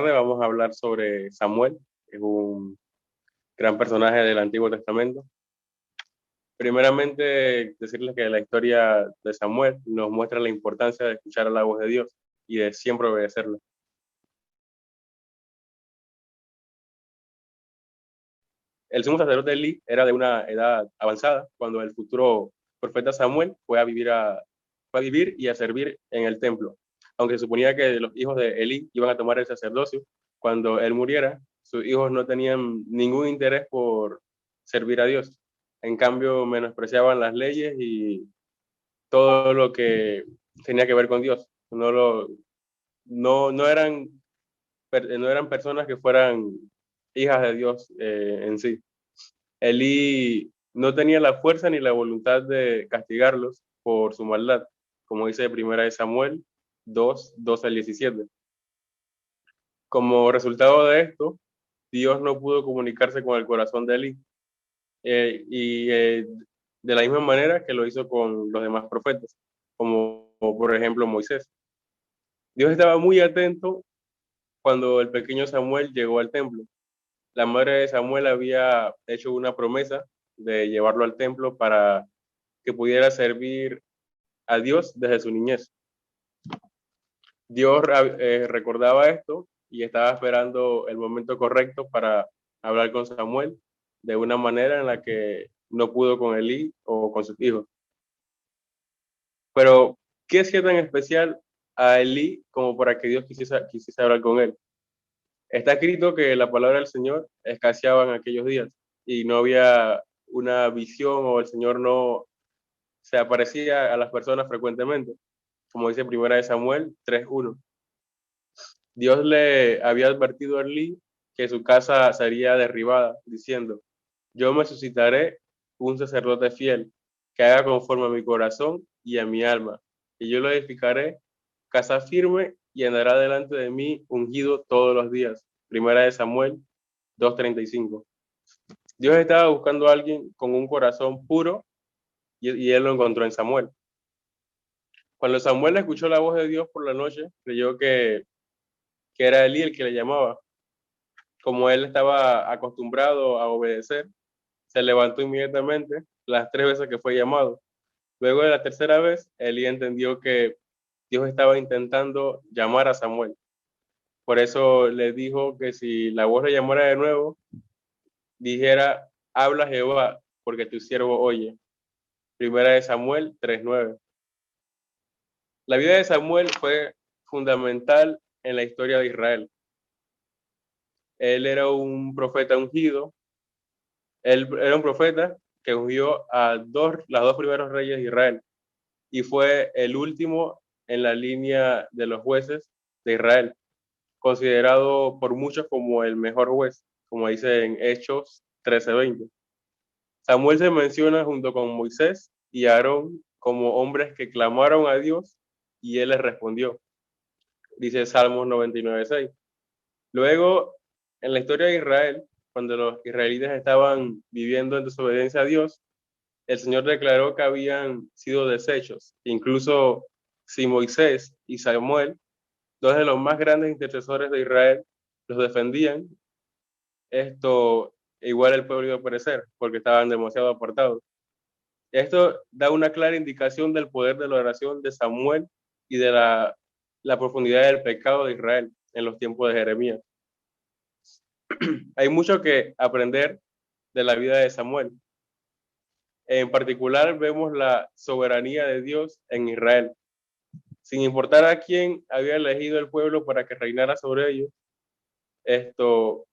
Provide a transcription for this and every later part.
tarde vamos a hablar sobre Samuel, que es un gran personaje del Antiguo Testamento. Primeramente, decirles que la historia de Samuel nos muestra la importancia de escuchar la voz de Dios y de siempre obedecerla. El sumo sacerdote Elí era de una edad avanzada cuando el futuro profeta Samuel fue a vivir y a servir en el templo. Aunque se suponía que los hijos de Elí iban a tomar el sacerdocio, cuando él muriera, sus hijos no tenían ningún interés por servir a Dios. En cambio, menospreciaban las leyes y todo lo que tenía que ver con Dios. No eran, no eran personas que fueran hijas de Dios en sí. Elí no tenía la fuerza ni la voluntad de castigarlos por su maldad, como dice Primera de Samuel 2:12 al 17. Como resultado de esto, Dios no pudo comunicarse con el corazón de Elí, de la misma manera que lo hizo con los demás profetas, como por ejemplo Moisés. Dios estaba muy atento cuando el pequeño Samuel llegó al templo. La madre de Samuel había hecho una promesa de llevarlo al templo para que pudiera servir a Dios desde su niñez. Dios recordaba esto y estaba esperando el momento correcto para hablar con Samuel de una manera en la que no pudo con Elí o con sus hijos. Pero, ¿qué hacía tan especial a Elí como para que Dios quisiese hablar con él? Está escrito que la palabra del Señor escaseaba en aquellos días y no había una visión o el Señor no se aparecía a las personas frecuentemente, como dice Primera de Samuel 3:1. Dios le había advertido a Elí que su casa sería derribada, diciendo: yo me suscitaré un sacerdote fiel que haga conforme a mi corazón y a mi alma, y yo lo edificaré casa firme y andará delante de mí ungido todos los días. Primera de Samuel 2:35. Dios estaba buscando a alguien con un corazón puro y él lo encontró en Samuel. Cuando Samuel escuchó la voz de Dios por la noche, creyó que era Elí el que le llamaba. Como él estaba acostumbrado a obedecer, se levantó inmediatamente las 3 veces que fue llamado. Luego de la tercera vez, Elí entendió que Dios estaba intentando llamar a Samuel. Por eso le dijo que si la voz le llamara de nuevo, dijera: habla Jehová, porque tu siervo oye. Primera de Samuel 3:9. La vida de Samuel fue fundamental en la historia de Israel. Él era un profeta ungido. Él era un profeta que ungió a las dos primeros reyes de Israel y fue el último en la línea de los jueces de Israel, considerado por muchos como el mejor juez, como dice en Hechos 13:20. Samuel se menciona junto con Moisés y Aarón como hombres que clamaron a Dios y él les respondió, dice Salmos 99:6. Luego, en la historia de Israel, cuando los israelitas estaban viviendo en desobediencia a Dios, el Señor declaró que habían sido deshechos. Incluso si Moisés y Samuel, dos de los más grandes intercesores de Israel, los defendían, esto igual el pueblo iba a perecer porque estaban demasiado apartados. Esto da una clara indicación del poder de la oración de Samuel y de la profundidad del pecado de Israel en los tiempos de Jeremías. Hay mucho que aprender de la vida de Samuel. En particular, vemos la soberanía de Dios en Israel. Sin importar a quién había elegido el pueblo para que reinara sobre ellos, esto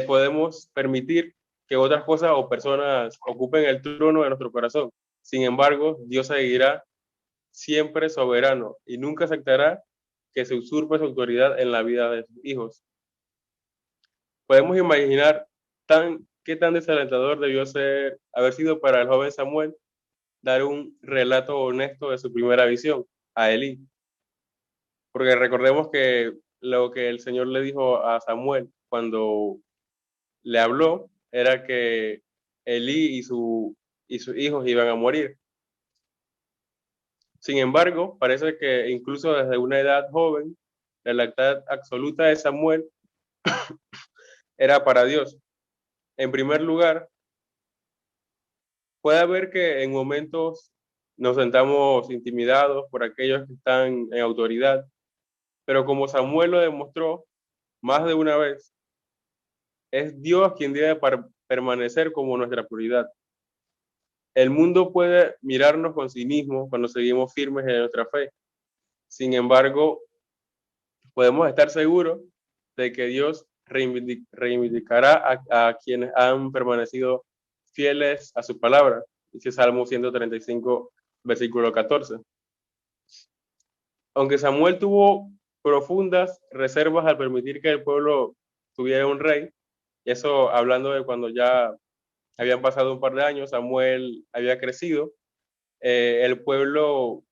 podemos permitir que otras cosas o personas ocupen el trono de nuestro corazón. Sin embargo, Dios seguirá siempre soberano y nunca aceptará que se usurpe su autoridad en la vida de sus hijos. Podemos imaginar qué tan desalentador debió haber sido para el joven Samuel dar un relato honesto de su primera visión a Elí. Porque recordemos que lo que el Señor le dijo a Samuel cuando le habló era que Elí y sus hijos iban a morir. Sin embargo, parece que incluso desde una edad joven, la lealtad absoluta de Samuel era para Dios. En primer lugar, puede haber que en momentos nos sentamos intimidados por aquellos que están en autoridad, pero como Samuel lo demostró más de una vez, es Dios quien debe permanecer como nuestra prioridad. El mundo puede mirarnos con cinismo cuando seguimos firmes en nuestra fe. Sin embargo, podemos estar seguros de que Dios reivindicará a quienes han permanecido fieles a su palabra. Dice Salmo 135, versículo 14. Aunque Samuel tuvo profundas reservas al permitir que el pueblo tuviera un rey, y eso hablando de cuando ya habían pasado un par de años, Samuel había crecido, el pueblo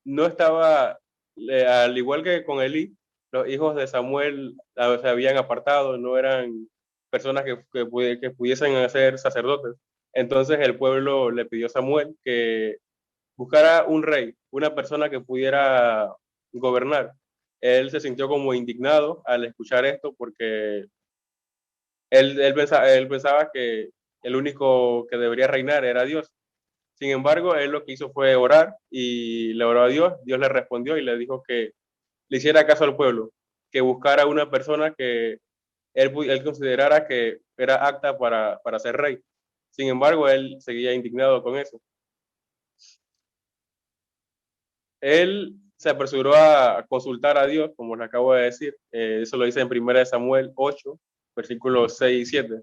no estaba, al igual que con Elí, los hijos de Samuel se habían apartado, no eran personas que pudiesen ser sacerdotes. Entonces el pueblo le pidió a Samuel que buscara un rey, una persona que pudiera gobernar. Él se sintió como indignado al escuchar esto porque él pensaba que el único que debería reinar era Dios. Sin embargo, él lo que hizo fue orar y le oró a Dios. Dios le respondió y le dijo que le hiciera caso al pueblo, que buscara una persona que él considerara que era apta para ser rey. Sin embargo, él seguía indignado con eso. Él se apresuró a consultar a Dios, como le acabo de decir. Eso lo dice en 1 Samuel 8, versículos 6 y 7.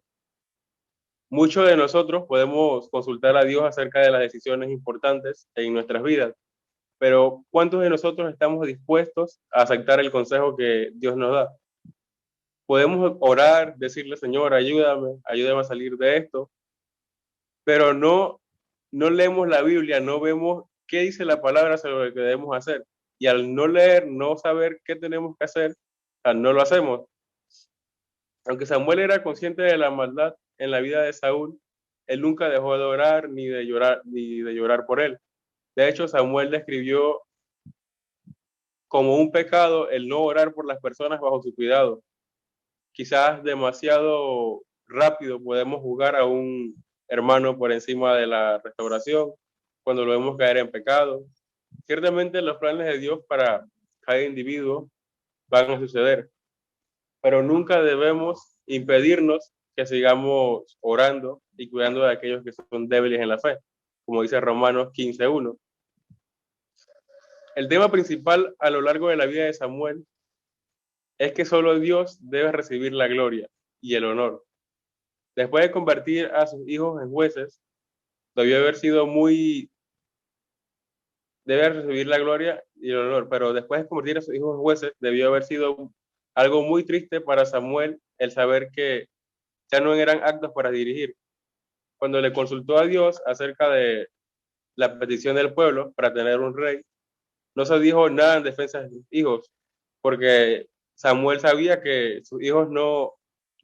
Muchos de nosotros podemos consultar a Dios acerca de las decisiones importantes en nuestras vidas, pero ¿cuántos de nosotros estamos dispuestos a aceptar el consejo que Dios nos da? Podemos orar, decirle, Señor, ayúdame a salir de esto, pero no leemos la Biblia, no vemos qué dice la palabra sobre lo que debemos hacer. Y al no leer, no saber qué tenemos que hacer, no lo hacemos. Aunque Samuel era consciente de la maldad en la vida de Saúl, él nunca dejó de orar ni de llorar por él. De hecho, Samuel describió como un pecado el no orar por las personas bajo su cuidado. Quizás demasiado rápido podemos juzgar a un hermano por encima de la restauración cuando lo vemos caer en pecado. Ciertamente los planes de Dios para cada individuo van a suceder, pero nunca debemos impedirnos que sigamos orando y cuidando de aquellos que son débiles en la fe, como dice Romanos 15:1. El tema principal a lo largo de la vida de Samuel es que solo Dios debe recibir la gloria y el honor. Después de convertir a sus hijos en jueces, debió haber sido debe recibir la gloria y el honor, pero después de convertir a sus hijos en jueces, debió haber sido algo muy triste para Samuel el saber que ya no eran aptos para dirigir. Cuando le consultó a Dios acerca de la petición del pueblo para tener un rey, no se dijo nada en defensa de sus hijos, porque Samuel sabía que sus hijos no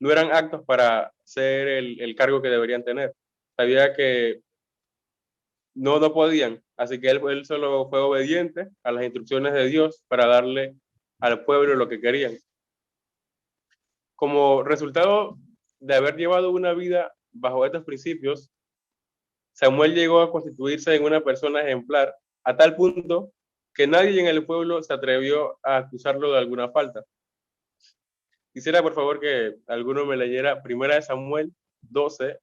eran aptos para ser el cargo que deberían tener. Sabía que no podían, así que él solo fue obediente a las instrucciones de Dios para darle al pueblo lo que querían. Como resultado de haber llevado una vida bajo estos principios, Samuel llegó a constituirse en una persona ejemplar a tal punto que nadie en el pueblo se atrevió a acusarlo de alguna falta. Quisiera, por favor, que alguno me leyera 1 Samuel 12,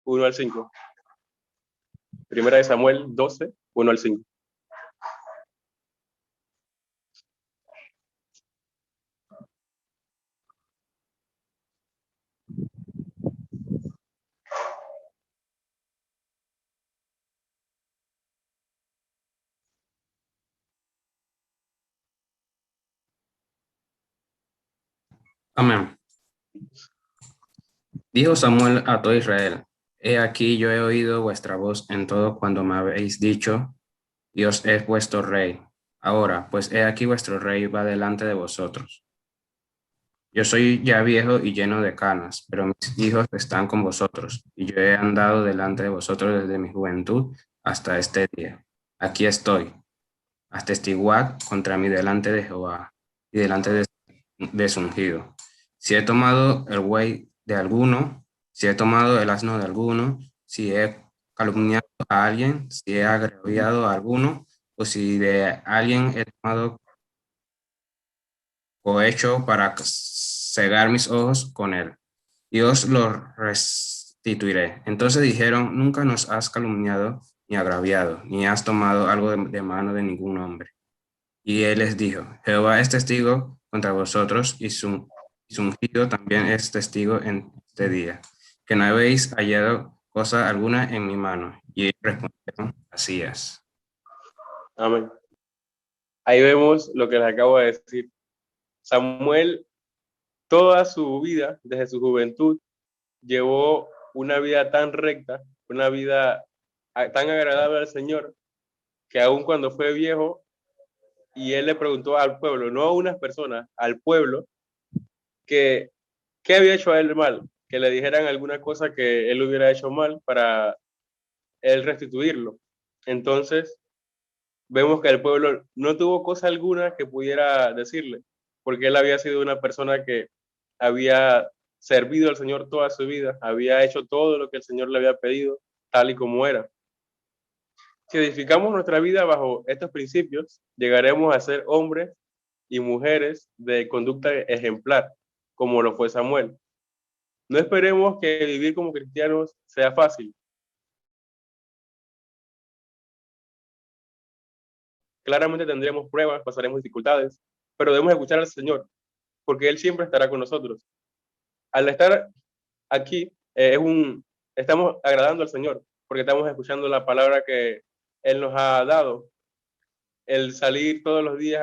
1 al 5. 1 Samuel 12, 1 al 5. Amén. Dijo Samuel a todo Israel: He aquí yo he oído vuestra voz en todo cuando me habéis dicho, Dios es vuestro rey. Ahora, pues he aquí vuestro rey va delante de vosotros. Yo soy ya viejo y lleno de canas, pero mis hijos están con vosotros, y yo he andado delante de vosotros desde mi juventud hasta este día. Aquí estoy, atestiguad contra mí delante de Jehová y delante de su ungido. Si he tomado el buey de alguno, si he tomado el asno de alguno, si he calumniado a alguien, si he agraviado a alguno, o si de alguien he tomado cohecho para cegar mis ojos con él, y os lo restituiré. Entonces dijeron, nunca nos has calumniado ni agraviado, ni has tomado algo de mano de ningún hombre. Y él les dijo, Jehová es testigo contra vosotros, y su ungido también es testigo en este día, que no habéis hallado cosa alguna en mi mano. Y ellos respondieron, así es. Amén. Ahí vemos lo que les acabo de decir. Samuel, toda su vida, desde su juventud, llevó una vida tan recta, una vida tan agradable al Señor, que aun cuando fue viejo y él le preguntó al pueblo, no a unas personas, al pueblo, que qué había hecho a él mal, que le dijeran alguna cosa que él hubiera hecho mal para él restituirlo. Entonces, vemos que el pueblo no tuvo cosa alguna que pudiera decirle, porque él había sido una persona que había servido al Señor toda su vida, había hecho todo lo que el Señor le había pedido, tal y como era. Si edificamos nuestra vida bajo estos principios, llegaremos a ser hombres y mujeres de conducta ejemplar, como lo fue Samuel. No esperemos que vivir como cristianos sea fácil. Claramente tendremos pruebas, pasaremos dificultades, pero debemos escuchar al Señor, porque Él siempre estará con nosotros. Al estar aquí, estamos agradando al Señor, porque estamos escuchando la palabra que Él nos ha dado. El salir todos los días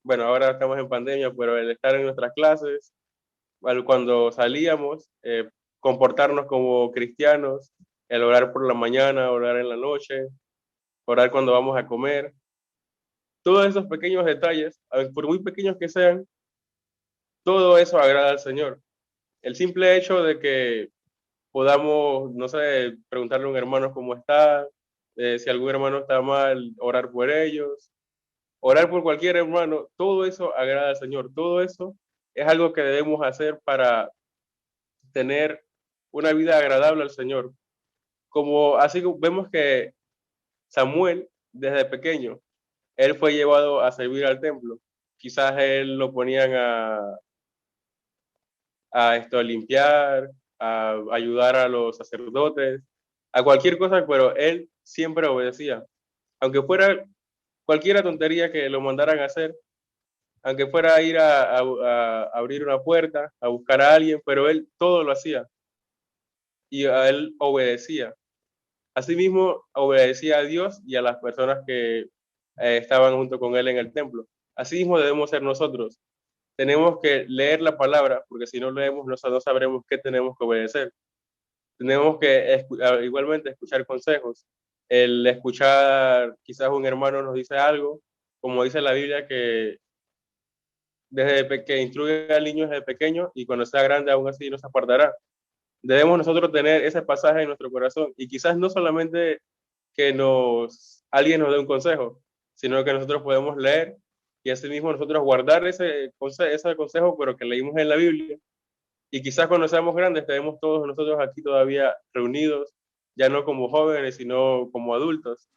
bueno, ahora estamos en pandemia, pero el estar en nuestras clases, cuando salíamos, comportarnos como cristianos, el orar por la mañana, orar en la noche, orar cuando vamos a comer. Todos esos pequeños detalles, por muy pequeños que sean, todo eso agrada al Señor. El simple hecho de que podamos, no sé, preguntarle a un hermano cómo está, si algún hermano está mal, orar por ellos, orar por cualquier hermano, todo eso agrada al Señor. Todo eso es algo que debemos hacer para tener una vida agradable al Señor. Como así vemos que Samuel, desde pequeño, él fue llevado a servir al templo. Quizás él lo ponían a limpiar, a ayudar a los sacerdotes, a cualquier cosa, pero él siempre obedecía. Aunque fuera cualquier tontería que lo mandaran a hacer, aunque fuera a ir a abrir una puerta, a buscar a alguien, pero él todo lo hacía y a él obedecía. Asimismo, obedecía a Dios y a las personas que estaban junto con él en el templo. Asimismo debemos ser nosotros. Tenemos que leer la palabra, porque si no leemos no sabremos qué tenemos que obedecer. Tenemos que igualmente escuchar consejos. El escuchar, quizás un hermano nos dice algo, como dice la Biblia, que instruye al niño desde pequeño y cuando sea grande aún así no se apartará. Debemos nosotros tener ese pasaje en nuestro corazón y quizás no solamente que alguien nos dé un consejo, sino que nosotros podemos leer y asimismo nosotros guardar ese consejo, pero que leímos en la Biblia. Y quizás cuando seamos grandes, estemos todos nosotros aquí todavía reunidos, ya no como jóvenes, sino como adultos.